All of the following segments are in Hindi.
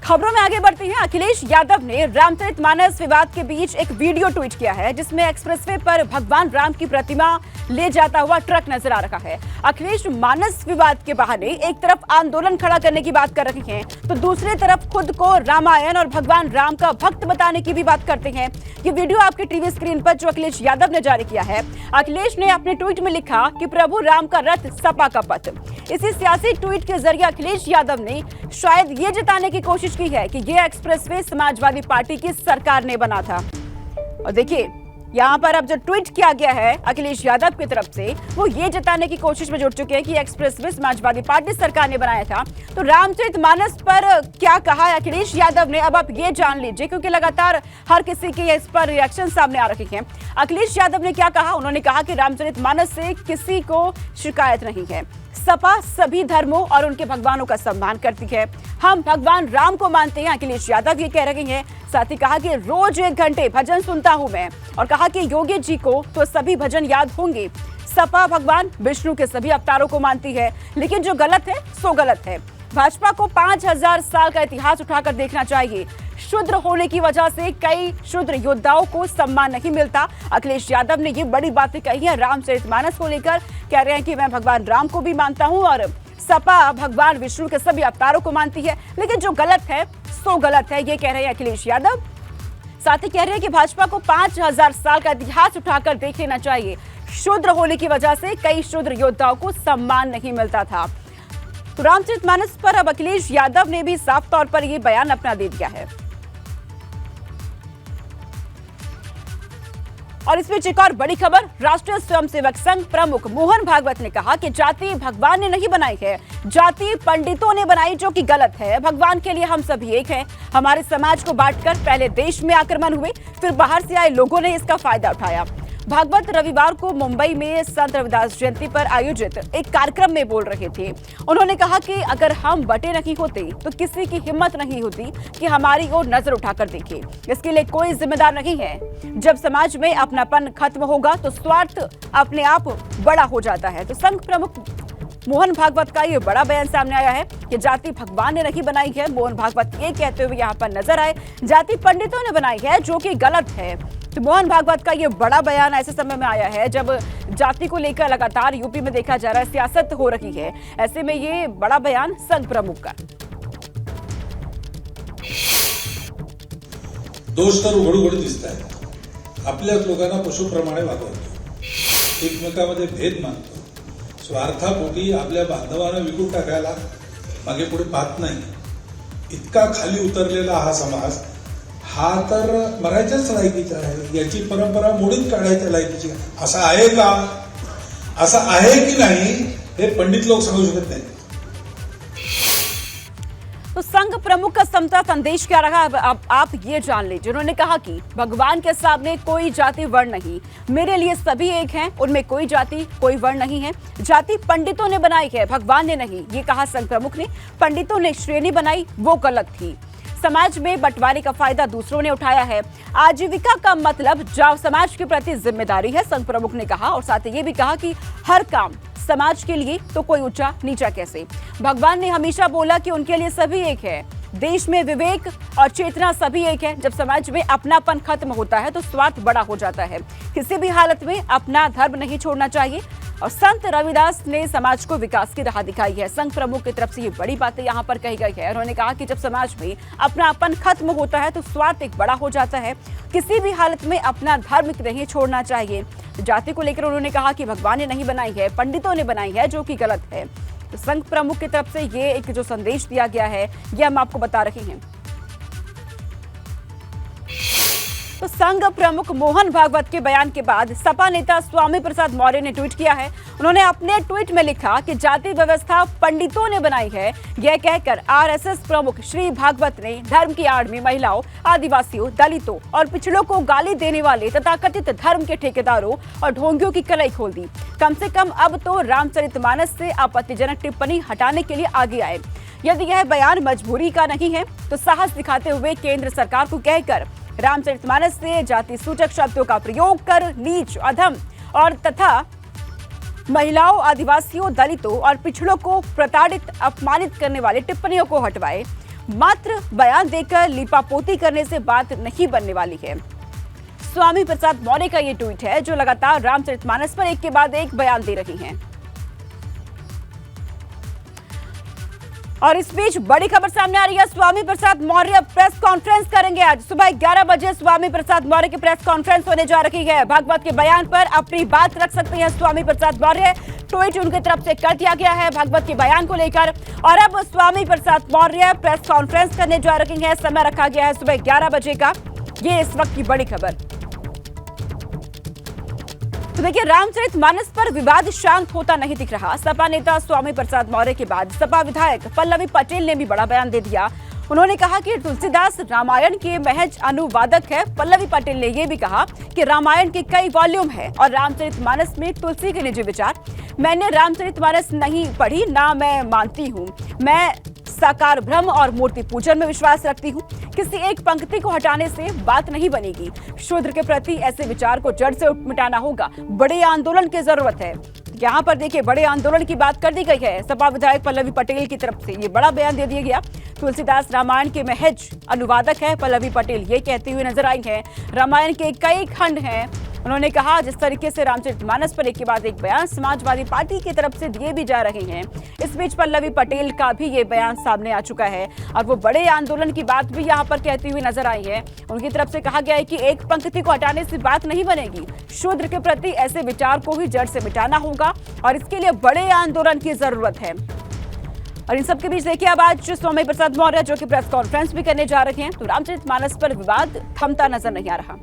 खबरों में आगे बढ़ते हैं। अखिलेश यादव ने रामचरितमानस विवाद के बीच एक वीडियो ट्वीट किया है जिसमें एक्सप्रेसवे पर भगवान राम की प्रतिमा ले जाता हुआ ट्रक नजर आ रहा है। अखिलेश मानस विवाद के बहाने एक तरफ आंदोलन खड़ा करने की बात कर रहे हैं तो दूसरी तरफ खुद को रामायण और भगवान राम का भक्त बताने की भी बात करते हैं। ये वीडियो आपके टीवी स्क्रीन पर जो अखिलेश यादव ने जारी किया है। अखिलेश ने अपने ट्वीट में लिखा कि प्रभु राम का रथ सपा का पथ। इसी सियासी ट्वीट के जरिए अखिलेश यादव ने शायद ये जताने की कोशिश की है कि ये एक्सप्रेसवे समाजवादी पार्टी की सरकार ने बना था। और देखिए यहाँ पर अब जो ट्वीट किया गया है अखिलेश यादव की तरफ से वो ये जताने की कोशिश में जुट चुके हैं कि एक्सप्रेसवे समाजवादी पार्टी सरकार ने बनाया था। तो रामचरितमानस पर क्या कहा है अखिलेश यादव ने, अब आप ये जान लीजिए क्योंकि लगातार हर किसी के इस पर रिएक्शन सामने आ रहे हैं। अखिलेश यादव ने क्या कहा, उन्होंने कहा कि रामचरितमानस से किसी को शिकायत नहीं है। सपा सभी धर्मों और उनके भगवानों का सम्मान करती है। हम भगवान राम को मानते हैं, अखिलेश यादव ये कह रहे हैं। साथ ही कहा कि रोज 1 घंटे भजन सुनता हूं मैं, और कहा कि योगी जी को तो सभी भजन याद होंगे। सपा भगवान विष्णु के सभी अवतारों को मानती है, लेकिन जो गलत है सो गलत है। भाजपा को 5000 साल का इतिहास उठाकर देखना चाहिए। शूद्र होने की वजह से कई शूद्र योद्धाओं को सम्मान नहीं मिलता। अखिलेश यादव ने ये बड़ी बातें कही है रामचरितमानस को लेकर। कह रहे हैं कि मैं भगवान राम को भी मानता हूं और सपा भगवान विष्णु के सभी अवतारों को मानती है, लेकिन जो गलत है सो गलत है, ये कह रहे हैं अखिलेश यादव। साथ ही कह रहे हैं कि भाजपा को 5000 साल का इतिहास उठाकर देख लेना चाहिए। शूद्र होने की वजह से कई शूद्र योद्धाओं को सम्मान नहीं मिलता था। तो रामचरितमानस पर अब अखिलेश यादव ने भी साफ तौर पर यह बयान अपना दे दिया है। और इस बीच एक और बड़ी खबर, राष्ट्रीय स्वयंसेवक संघ प्रमुख मोहन भागवत ने कहा कि जाति भगवान ने नहीं बनाई है, जाति पंडितों ने बनाई, जो कि गलत है। भगवान के लिए हम सभी एक हैं। हमारे समाज को बांटकर पहले देश में आक्रमण हुए, फिर बाहर से आए लोगों ने इसका फायदा उठाया। भागवत रविवार को मुंबई में संत रविदास जयंती पर आयोजित एक कार्यक्रम में बोल रहे थे। उन्होंने कहा कि अगर हम बटे नहीं होते तो किसी की हिम्मत नहीं होती कि हमारी ओर नजर उठाकर देखे। इसके लिए कोई जिम्मेदार नहीं है। जब समाज में अपनापन खत्म होगा तो स्वार्थ अपने आप बड़ा हो जाता है। तो संघ प्रमुख मोहन भागवत का ये बड़ा बयान सामने आया है कि जाति भगवान ने नहीं बनाई है। मोहन भागवत ये कहते हुए यहाँ पर नजर आए जाति पंडितों ने बनाई है, जो कि गलत है। तो मोहन भागवत का ये बड़ा बयान ऐसे समय में आया है जब जाति को लेकर लगातार यूपी में देखा जा रहा है सियासत हो रही है। ऐसे में ये बड़ा बयान संघ प्रमुख का। दोष तर उघड उघड दिसत आहे। आपल्याच लोकांना पशुप्रमाणे वागवतो, एकमेकांमध्ये भेद मानतो, स्वार्थापोटी आपल्या बांधवांना विकून टाकायला मागे पुढे पाहत नाही। इतका खाली उतरलेला हा समाज हा तर मरायच्याच लायकीचा आहे। याची परंपरा मोडीत काढायच्या लायकीची असं आहे का, असं आहे की नाही हे पंडित लोक सांगू शकत नाही। तो संघ प्रमुख का समता संदेश क्या रहा, अब आप ये जान लीजिए। उन्होंने कहा कि भगवान के सामने कोई जाति वर्ण नहीं, मेरे लिए सभी एक हैं, उनमें कोई जाति कोई वर्ण नहीं है। जाति पंडितों ने बनाई है, भगवान ने नहीं, ये कहा संघ प्रमुख ने। पंडितों ने श्रेणी बनाई, वो गलत थी। समाज में बंटवारे का फायदा दूसरों ने उठाया है। आजीविका का मतलब समाज के प्रति जिम्मेदारी है, संघ प्रमुख ने कहा। और साथ ही ये भी कहा कि हर काम समाज के लिए तो कोई ऊंचा नीचा कैसे। भगवान ने हमेशा बोला कि उनके लिए सभी एक है। देश में विवेक और चेतना सभी एक है। जब समाज में अपनापन खत्म होता है तो स्वार्थ बड़ा हो जाता है। किसी भी हालत में अपना धर्म नहीं छोड़ना चाहिए। और संत रविदास ने समाज को विकास की राह दिखाई है। संघ प्रमुख की तरफ से ये बड़ी बातें यहाँ पर कही गई है। उन्होंने कहा कि जब समाज में अपनापन खत्म होता है तो स्वार्थ एक बड़ा हो जाता है। किसी भी हालत में अपना धर्म नहीं छोड़ना चाहिए। जाति को लेकर उन्होंने कहा कि भगवान ने नहीं बनाई है, पंडितों ने बनाई है, जो कि गलत है। तो संघ प्रमुख की तरफ से ये एक जो संदेश दिया गया है ये हम आपको बता रहे हैं। तो संघ प्रमुख मोहन भागवत के बयान के बाद सपा नेता स्वामी प्रसाद मौर्य ने ट्वीट किया है। उन्होंने अपने ट्वीट में लिखा कि जाति व्यवस्था पंडितों ने बनाई है। यह कहकर आरएसएस प्रमुख श्री भागवत ने धर्म की आड़ में महिलाओं, आदिवासियों, दलितों और पिछड़ों को गाली देने वाले तथाकथित धर्म के ठेकेदारों और ढोंगियों की कलई खोल दी। कम से कम अब तो रामचरितमानस से आपत्तिजनक टिप्पणी हटाने के लिए आगे आए। यदि यह बयान मजबूरी का नहीं है तो साहस दिखाते हुए केंद्र सरकार को कहकर रामचरितमानस से जाति सूचक शब्दों का प्रयोग कर नीच, अधम और तथा महिलाओं, आदिवासियों, दलितों और पिछड़ों को प्रताड़ित, अपमानित करने वाली टिप्पणियों को हटवाए। मात्र बयान देकर लीपापोती करने से बात नहीं बनने वाली है। स्वामी प्रसाद मौर्य का ये ट्वीट है जो लगातार रामचरितमानस पर एक के बाद एक बयान दे रही हैं। और इस बीच बड़ी खबर सामने आ रही है। स्वामी प्रसाद मौर्य प्रेस कॉन्फ्रेंस करेंगे। आज सुबह 11 बजे स्वामी प्रसाद मौर्य की प्रेस कॉन्फ्रेंस होने जा रही है। भागवत के बयान पर अपनी बात रख सकते हैं स्वामी प्रसाद मौर्य। ट्वीट उनकी तरफ से कर दिया गया है भागवत के बयान को लेकर। और अब स्वामी प्रसाद मौर्य प्रेस कॉन्फ्रेंस करने जा रही है। समय रखा गया है सुबह 11 बजे का। ये इस वक्त की बड़ी खबर। तो देखिए, रामचरितमानस पर विवाद शांत होता नहीं दिख रहा। सपा नेता स्वामी प्रसाद मौर्य के बाद सपा विधायक पल्लवी पटेल ने भी बड़ा बयान दे दिया। उन्होंने कहा कि तुलसीदास रामायण के महज अनुवादक है। पल्लवी पटेल ने यह भी कहा कि रामायण के कई वॉल्यूम है और रामचरितमानस में तुलसी के निजी विचार। मैंने रामचरितमानस नहीं पढ़ी, ना मैं मानती हूँ। मैं साकार ब्रह्म और मूर्ति पूजन में विश्वास रखती हूँ। किसी एक पंक्ति को हटाने से बात नहीं बनेगी। शूद्र के प्रति ऐसे विचार को जड़ से मिटाना होगा। बड़े आंदोलन की जरूरत है। यहाँ पर देखिए, बड़े आंदोलन की बात कर दी गई है। सपा विधायक पल्लवी पटेल की तरफ से ये बड़ा बयान दे दिया गया। तुलसीदास रामायण के महज अनुवादक है, पल्लवी पटेल ये कहती हुई नजर आई है। रामायण के कई खंड हैं। उन्होंने कहा जिस तरीके से रामचरितमानस पर एक के बाद एक बयान समाजवादी पार्टी की तरफ से दिए भी जा रहे हैं। इस बीच पल्लवी पटेल का भी ये बयान सामने आ चुका है और वो बड़े आंदोलन की बात भी यहाँ पर कहती हुई नजर आई है। उनकी तरफ से कहा गया है कि एक पंक्ति को हटाने से बात नहीं बनेगी। शूद्र के प्रति ऐसे विचार को ही जड़ से मिटाना होगा और इसके लिए बड़े आंदोलन की जरूरत है। और इन सबके बीच देखिए, अब आज स्वामी प्रसाद मौर्य जो कि प्रेस कॉन्फ्रेंस भी करने जा रहे हैं, तो रामचरितमानस पर विवाद थमता नजर नहीं आ रहा।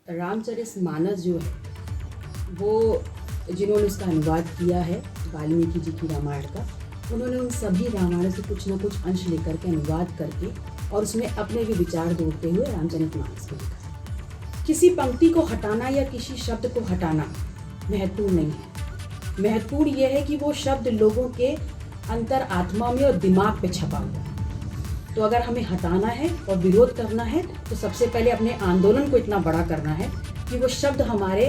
रामचरितमानस जो है वो जिन्होंने उसका अनुवाद किया है वाल्मीकि जी की रामायण का, उन्होंने उन सभी रामायण से कुछ न कुछ अंश लेकर के अनुवाद करके और उसमें अपने भी विचार जोड़ते हुए रामचरितमानस को लिखा है। किसी पंक्ति को हटाना या किसी शब्द को हटाना महत्वपूर्ण नहीं है। महत्वपूर्ण यह है कि वो शब्द लोगों के अंतर आत्मा में और दिमाग पे छपा हुआ है। तो अगर हमें हटाना है और विरोध करना है तो सबसे पहले अपने आंदोलन को इतना बड़ा करना है कि वो शब्द हमारे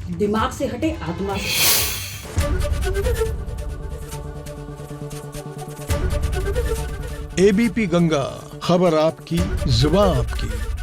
दिमाग से हटे, आत्मा से। एबीपी गंगा, खबर आपकी, जुबान आपकी।